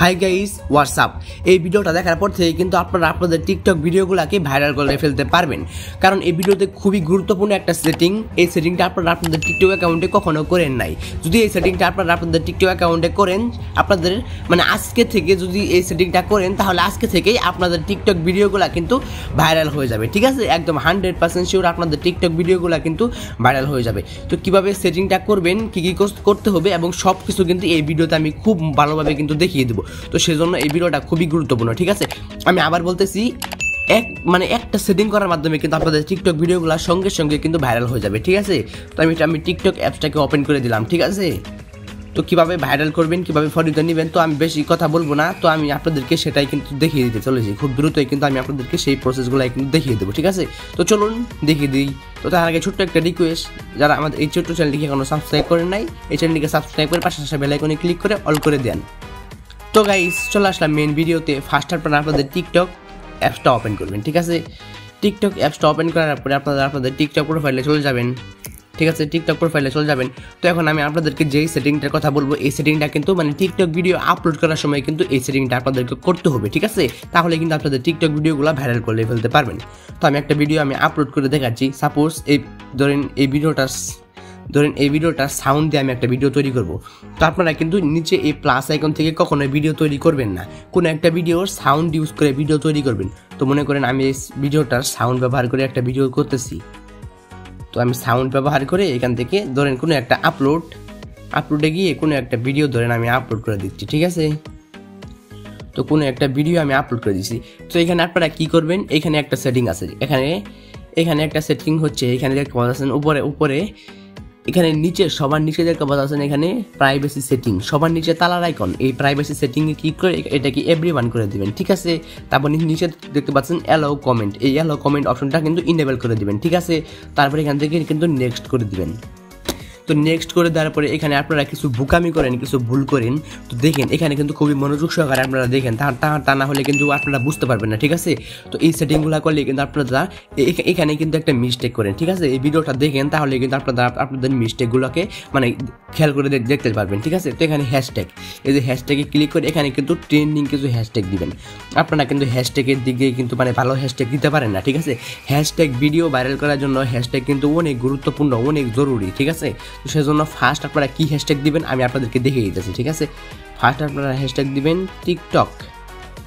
Hi guys WhatsApp. এই ভিডিওটা দেখার পর থেকে কিন্তু আপনারা আপনাদের টিকটক ভিডিওগুলোকে ভাইরাল করে ফেলতে পারবেন, কারণ এই ভিডিওতে খুবই গুরুত্বপূর্ণ একটা সেটিং। এই সেটিংটা আপনারা আপনাদের টিকটক অ্যাকাউন্টে কখনো করেন নাই। যদি এই সেটিংটা আপনারা আপনাদের টিকটক অ্যাকাউন্টে করেন, আপনাদের মানে আজকে থেকে যদি এই সেটিংটা করেন, তাহলে আজকে থেকেই আপনাদের টিকটক ভিডিওগুলো কিন্তু ভাইরাল হয়ে যাবে। ঠিক আছে, একদম 100% শিওর আপনাদের টিকটক ভিডিওগুলো কিন্তু ভাইরাল হয়ে যাবে। তো কীভাবে সেটিংটা করবেন, কী কী করতে হবে এবং সব কিছু কিন্তু এই ভিডিওতে আমি খুব ভালোভাবে কিন্তু দেখিয়ে দেবো। তো সেজন্য এই ভিডিওটা খুবই গুরুত্বপূর্ণ। ঠিক আছে, আমি আবার বলতেছি, একটা সেটিং করার মাধ্যমে কিন্তু আপনাদের টিকটক ভিডিওগুলো সঙ্গে সঙ্গে কিন্তু ভাইরাল হয়ে যাবে। ঠিক আছে, তো আমি টিকটক অ্যাপসটাকে ওপেন করে দিলাম। ঠিক আছে, তো কীভাবে ভাইরাল করবেন, কীভাবে ফরিদা নেবেন, তো আমি বেশি কথা বলবো না, তো আমি আপনাদেরকে সেটাই কিন্তু দেখিয়ে দিতে চলেছি। খুব দ্রুতই কিন্তু আমি আপনাদেরকে সেই প্রসেসগুলোই কিন্তু দেখিয়ে দেবো। ঠিক আছে, তো চলুন দেখিয়ে দিই। তো তার আগে ছোট্ট একটা রিকোয়েস্ট, যারা আমাদের এই ছোট্ট চ্যানেলটিকে এখনো সাবস্ক্রাইব করেন নাই, এই চ্যানেলটিকে সাবস্ক্রাইব করে পাশে আসা বেল আইকনে ক্লিক করে অল করে দেন। তো গাইস চলে আসলাম মেন ভিডিওতে। ফার্স্ট আপনারা আপনাদের টিকটক অ্যাপসটা ওপেন করবেন। ঠিক আছে, টিকটক অ্যাপসটা ওপেন করার পরে আপনারা আপনাদের টিকটক প্রোফাইলে চলে যাবেন। ঠিক আছে, টিকটক প্রোফাইলে চলে যাবেন। তো এখন আমি আপনাদেরকে যেই সেটিংটার কথা বলবো, এই সেটিংটা কিন্তু মানে টিকটক ভিডিও আপলোড করার সময় কিন্তু এই সেটিংটা আপনাদেরকে করতে হবে। ঠিক আছে, তাহলে কিন্তু আপনাদের টিকটক ভিডিওগুলো ভাইরাল করে ফেলতে পারবেন। তো আমি একটা ভিডিও আপলোড করে দেখাচ্ছি। সাপোজ এই ভিডিওটার সাউন্ড দিয়ে আমি একটা ভিডিও তৈরি করব। তো আপনারা কিন্তু নিচে এই প্লাস আইকন থেকে কখনো ভিডিও তৈরি করবেন না, কোনো একটা ভিডিওর সাউন্ড ইউজ করে ভিডিও তৈরি করবেন। তো মনে করেন আমি এই ভিডিওটার সাউন্ড ব্যবহার করে একটা ভিডিও করতেছি। তো আমি সাউন্ড ব্যবহার করে এখান থেকে ধরেন কোনো একটা আপলোডে গিয়ে কোনো একটা ভিডিও ধরেন আমি আপলোড করে দিচ্ছি। ঠিক আছে, তো কোনো একটা ভিডিও আমি আপলোড করে দিচ্ছি। তো এখানে আপনারা কি করবেন, এখানে একটা সেটিং আছে, এখানে একটা সেটিং হচ্ছে, এখানে দেখতে পাচ্ছেন উপরে এখানে নিচে সবার নিচে দেখতে পাচ্ছেন এখানে প্রাইভেসি সেটিং, সবার নিচে তালার আইকন। এই প্রাইভেসি সেটিংয়ে ক্লিক করে এটাকে এভরিওয়ান করে দিবেন। ঠিক আছে, তারপর নিচে দেখতে পাচ্ছেন অ্যালাউ কমেন্ট, এই অ্যালাউ কমেন্ট অপশনটা কিন্তু ইনেবল করে দিবেন। ঠিক আছে, তারপরে এখান থেকে কিন্তু নেক্সট করে দিবেন। তো নেক্সট করে দেওয়ার পরে এখানে আপনারা কিছু বোকামি করেন, কিছু ভুল করেন, তো দেখেন এখানে কিন্তু খুবই মনোযোগ সহকারে আপনারা দেখেন, তা না হলে কিন্তু আপনারা বুঝতে পারবেন না। ঠিক আছে, তো এই সেটিংগুলো করলে কিন্তু আপনারা এখানে কিন্তু একটা মিস্টেক করেন। ঠিক আছে, এই ভিডিওটা দেখেন, তাহলে কিন্তু আপনাদের মিস্টেকগুলোকে মানে খেয়াল করে দেখতে পারবেন। ঠিক আছে, তো এখানে হ্যাশট্যাগ, এই যে হ্যাশট্যাগে ক্লিক করে এখানে কিন্তু ট্রেন্ডিং কিছু হ্যাশট্যাগ দিবেন। আপনারা কিন্তু হ্যাশট্যাগের দিকে কিন্তু মানে ভালো হ্যাশট্যাগ দিতে পারেন না। ঠিক আছে, হ্যাশট্যাগ ভিডিও ভাইরাল করার জন্য হ্যাশট্যাগ কিন্তু অনেক গুরুত্বপূর্ণ, অনেক জরুরি। ঠিক আছে, তো সেজন্য ফার্স্ট আপনারা কি হ্যাশট্যাগ দিবেন আমি আপনাদেরকে দেখিয়ে দিতেছি। ঠিক আছে, ফার্স্ট আপনারা হ্যাশট্যাগ দিবেন টিকটক।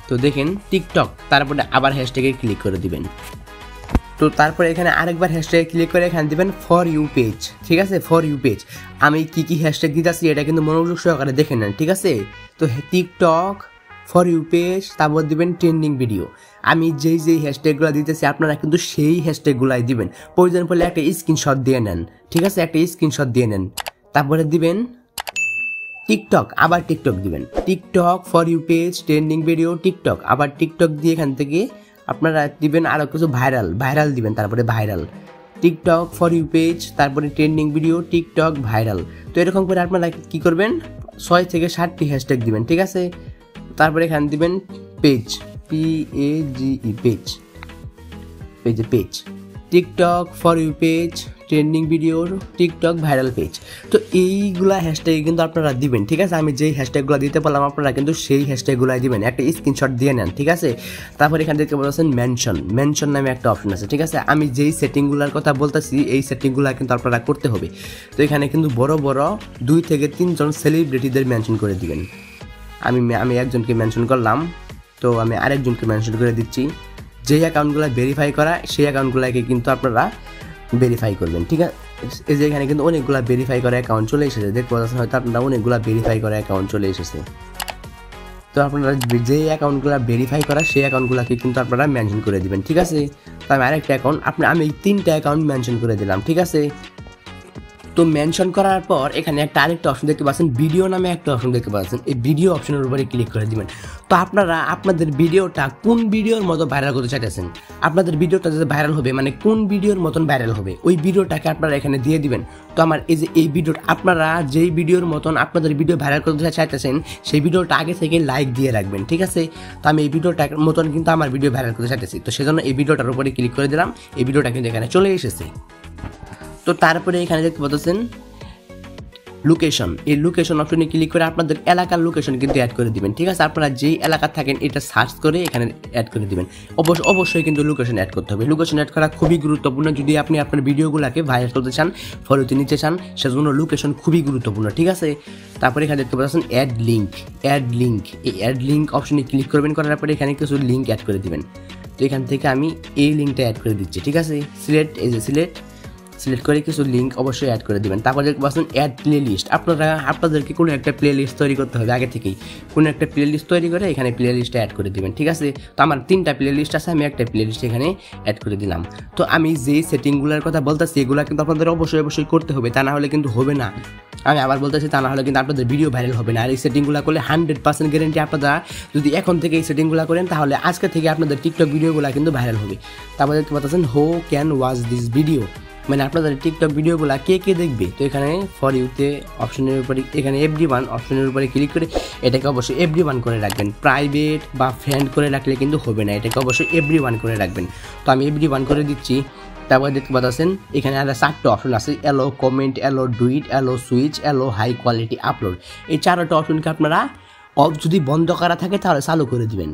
তো দেখেন টিকটক, তারপরে আবার হ্যাশট্যাগে ক্লিক করে দিবেন। তো তারপরে এখানে আরেকবার হ্যাশট্যাগে ক্লিক করে এখানে দিবেন ফর ইউ পেজ। ঠিক আছে, ফর ইউ পেজ আমি কি হ্যাশট্যাগ দিতেছি এটা কিন্তু মনোযোগ সহকারে দেখে নেন। ঠিক আছে, তো টিকটক ফর ইউ পেজ, তারপর দিবেন ট্রেন্ডিং ভিডিও। আমি যেই হ্যাশট্যাগুলো দিতেছি আপনারা কিন্তু সেই হ্যাশট্যাগুলাই দিবেন। প্রয়োজন পড়লে একটা স্ক্রিনশট দিয়ে নেন। ঠিক আছে, একটা স্ক্রিনশট দিয়ে নেন। তারপরে দিবেন টিকটক, আবার টিকটক দিবেন, TikTok for you page trending video TikTok, আবার টিকটক দিয়ে এখান থেকে আপনারা দিবেন আরও কিছু ভাইরাল দিবেন। তারপরে viral TikTok for you page, তারপরে ট্রেন্ডিং ভিডিও টিকটক ভাইরাল। তো এরকম করে আপনারা কি করবেন, 6 থেকে 7টি হ্যাশট্যাগ দিবেন। ঠিক আছে, তারপরে এখানে দিবেন page, page TikTok for you page trending video TikTok viral page. তো এইগুলা হ্যাশট্যাগ কিন্তু আপনারা দিবেন। ঠিক আছে, আমি যেই হ্যাশট্যাগুলো দিতে পারলাম আপনারা কিন্তু সেই হ্যাশট্যাগুলাই দিবেন, একটা স্ক্রিনশট দিয়ে নেন। ঠিক আছে, তারপর এখান থেকে বলছেন মেনশন নামে একটা অপশন আছে। ঠিক আছে, আমি যেই সেটিংগুলোর কথা বলতেছি এই সেটিংগুলো কিন্তু আপনারা করতে হবে। তো এখানে কিন্তু বড় 2 থেকে 3 জন সেলিব্রিটিদের মেনশন করে দিবেন। আমি একজনকে মেনশন করলাম, তো আমি আরেকজনকে মেনশন করে দিচ্ছি। যেই অ্যাকাউন্টগুলো ভেরিফাই করা সেই অ্যাকাউন্টগুলোকে কিন্তু আপনারা ভেরিফাই করবেন। ঠিক আছে, এই যে এখানে কিন্তু অনেকগুলো ভেরিফাই করা অ্যাকাউন্ট চলে এসেছে, দেখতে পাচ্ছেন হয়তো আপনারা অনেকগুলো ভেরিফাই করা অ্যাকাউন্ট চলে এসেছে। তো আপনারা যেই অ্যাকাউন্টগুলো ভেরিফাই করা সেই অ্যাকাউন্টগুলোকে কিন্তু আপনারা মেনশন করে দিবেন। ঠিক আছে, তো আমি আরেকটা অ্যাকাউন্ট আমি 3টা অ্যাকাউন্ট মেনশন করে দিলাম। ঠিক আছে, তো মেনশন করার পর এখানে আরেকটা অপশন দেখতে পাচ্ছেন, ভিডিও নামে একটা অপশন দেখতে পাচ্ছেন, এই ভিডিও অপশনের উপরে ক্লিক করে দিবেন। তো আপনারা আপনাদের ভিডিওটা কোন ভিডিওর মতো ভাইরাল করতে চাইতেছেন, আপনাদের ভিডিওটা যদি ভাইরাল হবে মানে কোন ভিডিওর মতন ভাইরাল হবে ওই ভিডিওটাকে আপনারা এখানে দিয়ে দিবেন। তো আমার এই ভিডিওটা আপনারা যেই ভিডিওর মতন আপনাদের ভিডিও ভাইরাল করতে চাইতেছেন সেই ভিডিওটা আগে থেকে লাইক দিয়ে রাখবেন। ঠিক আছে, তো আমি এই ভিডিওটার মতন কিন্তু আমার ভিডিও ভাইরাল করতে চাইতেছি, তো সেজন্য এই ভিডিওটার উপরে ক্লিক করে দিলাম। এই ভিডিওটা কিন্তু এখানে চলে এসেছে। তো তারপরে এখানে দেখতে পাচ্ছেন লোকেশন, এই লোকেশন অপশনে ক্লিক করে আপনাদের এলাকার লোকেশন কিন্তু অ্যাড করে দিবেন। ঠিক আছে, আপনারা যেই এলাকা থাকেন এটা সার্চ করে এখানে অ্যাড করে দিবেন। অবশ্যই কিন্তু লোকেশন অ্যাড করতে হবে। লোকেশন অ্যাড করা খুবই গুরুত্বপূর্ণ যদি আপনি আপনার ভিডিওগুলোকে ভাইরাল করতে চান, ফলোতে নিতে চান, সেজন্য লোকেশন খুবই গুরুত্বপূর্ণ। ঠিক আছে, তারপরে এখানে দেখতে পাচ্ছেন অ্যাড লিঙ্ক। এই অ্যাড লিঙ্ক অপশনে ক্লিক করবেন, করার পরে এখানে কিছু লিঙ্ক অ্যাড করে দিবেন। তো এখান থেকে আমি এই লিঙ্কটা অ্যাড করে দিচ্ছি। ঠিক আছে, সিলেক্ট করে কিছু লিঙ্ক অবশ্যই অ্যাড করে দিবেন। তারপর দেখতে পাচ্ছেন অ্যাড প্লে লিস্ট। আপনাদেরকে কোনো একটা প্লে লিস্ট তৈরি করতে হবে আগে থেকেই। কোনো একটা প্লে লিস্ট তৈরি করে এখানে প্লে লিস্টে অ্যাড করে দিবেন। ঠিক আছে, তো আমার 3টা প্লে লিস্ট আছে, আমি একটা প্লে লিস্ট এখানে অ্যাড করে দিলাম। তো আমি যেই সেটিংগুলোর কথা বলতেছি এগুলো কিন্তু আপনাদের অবশ্যই করতে হবে, তা না হলে কিন্তু হবে না। আমি আবার বলতেছি, তা না হলে কিন্তু আপনাদের ভিডিও ভাইরাল হবে না। আর এই সেটিংগুলো করলে 100% গ্যারেন্টি আপনারা যদি এখন থেকে এই সেটিংগুলো করেন তাহলে আজকে থেকে আপনাদের টিকটক ভিডিওগুলো কিন্তু ভাইরাল হবে। তারপর দেখতে পাচ্ছেন হো ক্যান ওয়াচ দিস ভিডিও, মানে আপনাদের টিকটক ভিডিওগুলো কে দেখবে। তো এখানে ফর ইউতে অপশনের উপরে এখানে এভরিওয়ান অপশনের উপরে ক্লিক করে এটাকে অবশ্যই এভরিওয়ান করে রাখবেন। প্রাইভেট বা ফ্রেন্ড করে রাখলে কিন্তু হবে না, এটাকে অবশ্যই এভরিওয়ান করে রাখবেন। তো আমি এভরিওয়ান করে দিচ্ছি। তারপরে দেখতে পাচ্ছেন এখানে আরো 4টা অপশন আছে, allow comment, allow duet, allow switch, allow high quality upload. এই 4টা অপশনকে আপনারা যদি বন্ধ করা থাকে তাহলে চালু করে দিবেন।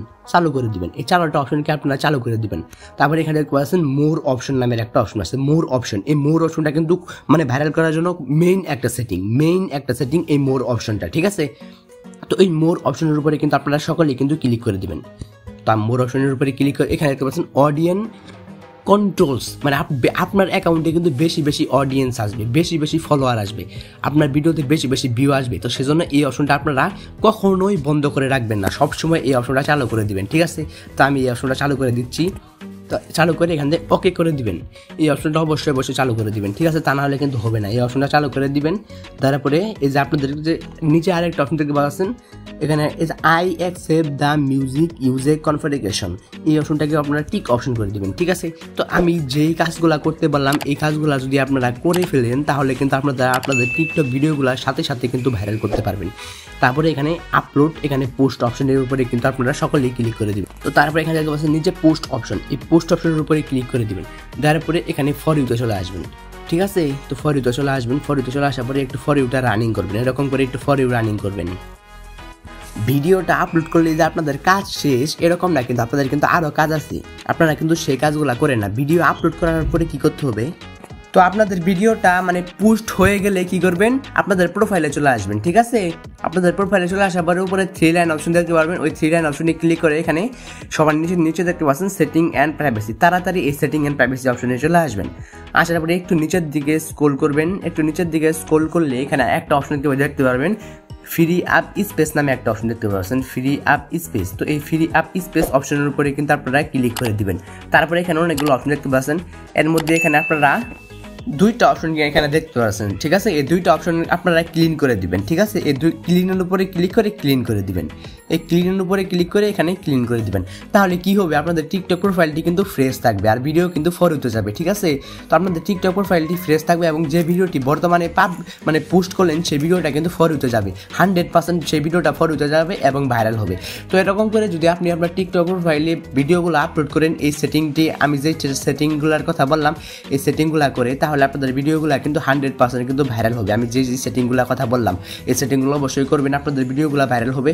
এই 4টা অপশনকে আপনারা চালু করে দিবেন। তারপরে এখানে দেখতে পাচ্ছেন মোর অপশন নামের একটা অপশন আছে, মোর অপশন। এই মোর অপশনটা কিন্তু মানে ভাইরাল করার জন্য মেইন একটা সেটিং এই মোর অপশনটা। ঠিক আছে, তো এই মোর অপশনের উপরে কিন্তু আপনারা সকলেই কিন্তু ক্লিক করে দিবেন। তো মোর অপশনের উপরে ক্লিক করে এখানে দেখতে পাচ্ছেন অডিয়েন্স কন্ট্রোলস, মানে আপনার অ্যাকাউন্টে কিন্তু বেশি অডিয়েন্স আসবে, বেশি ফলোয়ার আসবে, আপনার ভিডিওতে বেশি ভিউ আসবে। তো সেজন্য এই অপশনটা আপনারা কখনোই বন্ধ করে রাখবেন না, সবসময় এই অপশনটা চালু করে দিবেন। ঠিক আছে, তো আমি এই অপশনটা চালু করে দিচ্ছি। তো চালু করে এখান থেকে ওকে করে দিবেন। এই অপশনটা অবশ্যই চালু করে দিবেন। ঠিক আছে, তা না হলে কিন্তু হবে না। এই অপশনটা চালু করে দিবেন। তারপরে এই যে আপনাদের যে নিচে আরেকটা অপশন দেখতে পাচ্ছেন, এখানে এই যে আই অ্যাকসেপ্ট দ্য মিউজিক ইউজের কনফিগারেশন, এই অপশনটাকে আপনারা টিক অপশন করে দিবেন। ঠিক আছে, তো আমি যেই কাজগুলো করতে বললাম এই কাজগুলো যদি আপনারা করে ফেলেন তাহলে কিন্তু আপনাদের টিকটক ভিডিওগুলোর সাথে কিন্তু ভাইরাল করতে পারবেন। তারপরে এখানে আপলোড, এখানে পোস্ট অপশনের উপরে কিন্তু আপনারা সকলেই ক্লিক করে দিবেন। তো তারপরে এখানে দেখতে পাচ্ছেন নিচে পোস্ট অপশন, এই পোস্ট অপশনের উপরে ক্লিক করে দিবেন। তারপরে এখানে ফর ইউতে চলে আসবেন। ঠিক আছে, তো ফর ইউতে চলে আসবেন। ফর ইউতে চলে আসার পরে একটু ফর ইউটা রানিং করবেন, এরকম করে একটু ফর ইউ রানিং করবেন। ভিডিওটা আপলোড করলে যে আপনাদের কাজ শেষ এরকম না, কিন্তু আপনাদের কিন্তু আরও কাজ আছে, আপনারা কিন্তু সেই কাজগুলো করেন না। ভিডিও আপলোড করার পরে কি করতে হবে, তো আপনাদের ভিডিওটা মানে পোস্ট হয়ে গেলে কি করবেন, আপনাদের প্রোফাইলে চলে আসবেন। ঠিক আছে, আপনাদের প্রোফাইলে চলে আসার পরে উপরে 3 লাইন অপশন দেখতে পারবেন। ওই 3 লাইন অপশনে ক্লিক করে এখানে সবার নিচে দেখতে পাচ্ছেন সেটিং অ্যান্ড প্রাইভেসি। তাড়াতাড়ি এই সেটিং অ্যান্ড প্রাইভেসি অপশনে চলে আসবেন। আসার পরে একটু নিচের দিকে স্ক্রল করবেন। একটু নিচের দিকে স্ক্রল করলে এখানে একটা অপশন দেখতে পারবেন, ফ্রি আপ স্পেস নামে একটা অপশন দেখতে পাচ্ছেন, ফ্রি আপ স্পেস। তো এই ফ্রি আপ স্পেস অপশনের উপরে কিন্তু আপনারা ক্লিক করে দিবেন। তারপরে এখানে অনেকগুলো অপশন দেখতে পাচ্ছেন, এর মধ্যে এখানে আপনারা 2টা অপশন এখানে দেখতে পাচ্ছেন। ঠিক আছে, এই 2টা অপশন আপনারা ক্লিন করে দিবেন। ঠিক আছে, এই ক্লিনের উপরে ক্লিক করে ক্লিন করে দিবেন। এই ক্লিনের উপরে ক্লিক করে এখানে ক্লিন করে দিবেন। তাহলে কি হবে, আপনাদের টিকটক প্রোফাইলটি কিন্তু ফ্রেশ থাকবে আর ভিডিও কিন্তু ফর ইউতে যাবে। ঠিক আছে, তো আপনাদের টিকটক প্রোফাইলটি ফ্রেশ থাকবে এবং যে ভিডিওটি বর্তমানে মানে পোস্ট করলেন সেই ভিডিওটা কিন্তু ফর ইউতে যাবে, 100% সেই ভিডিওটা ফর ইউতে যাবে এবং ভাইরাল হবে। তো এরকম করে যদি আপনি আপনার টিকটক প্রোফাইলে ভিডিওগুলো আপলোড করেন, এই সেটিংটি আমি যে সেটিংগুলোর কথা বললাম এই সেটিংগুলো করে, তাহলে আপনাদের ভিডিওগুলো কিন্তু 100% কিন্তু ভাইরাল হবে। আমি যে সেটিংগুলোর কথা বললাম এই সেটিংগুলো অবশ্যই করবেন, আপনাদের ভিডিওগুলো ভাইরাল হবে।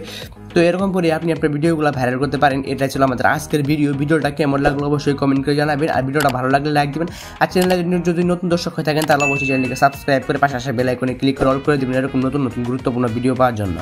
তো এরকম করে আপনি আপনার ভিডিওগুলো ভাইরাল করতে পারেন। এটাই ছিল আমাদের আজকের ভিডিওটা কেমন লাগলো অবশ্যই কমেন্ট করে জানাবেন। আর ভিডিওটা ভালো লাগলে লাইক দিবেন। আর চ্যানেলে যদি নতুন দর্শক হয়ে থাকেন তাহলে অবশ্যই চ্যানেলকে সাবস্ক্রাইব করে পাশে আসা বেল আইকনে ক্লিক করে অল করে দিবেন এরকম নতুন গুরুত্বপূর্ণ ভিডিও পাওয়ার জন্য।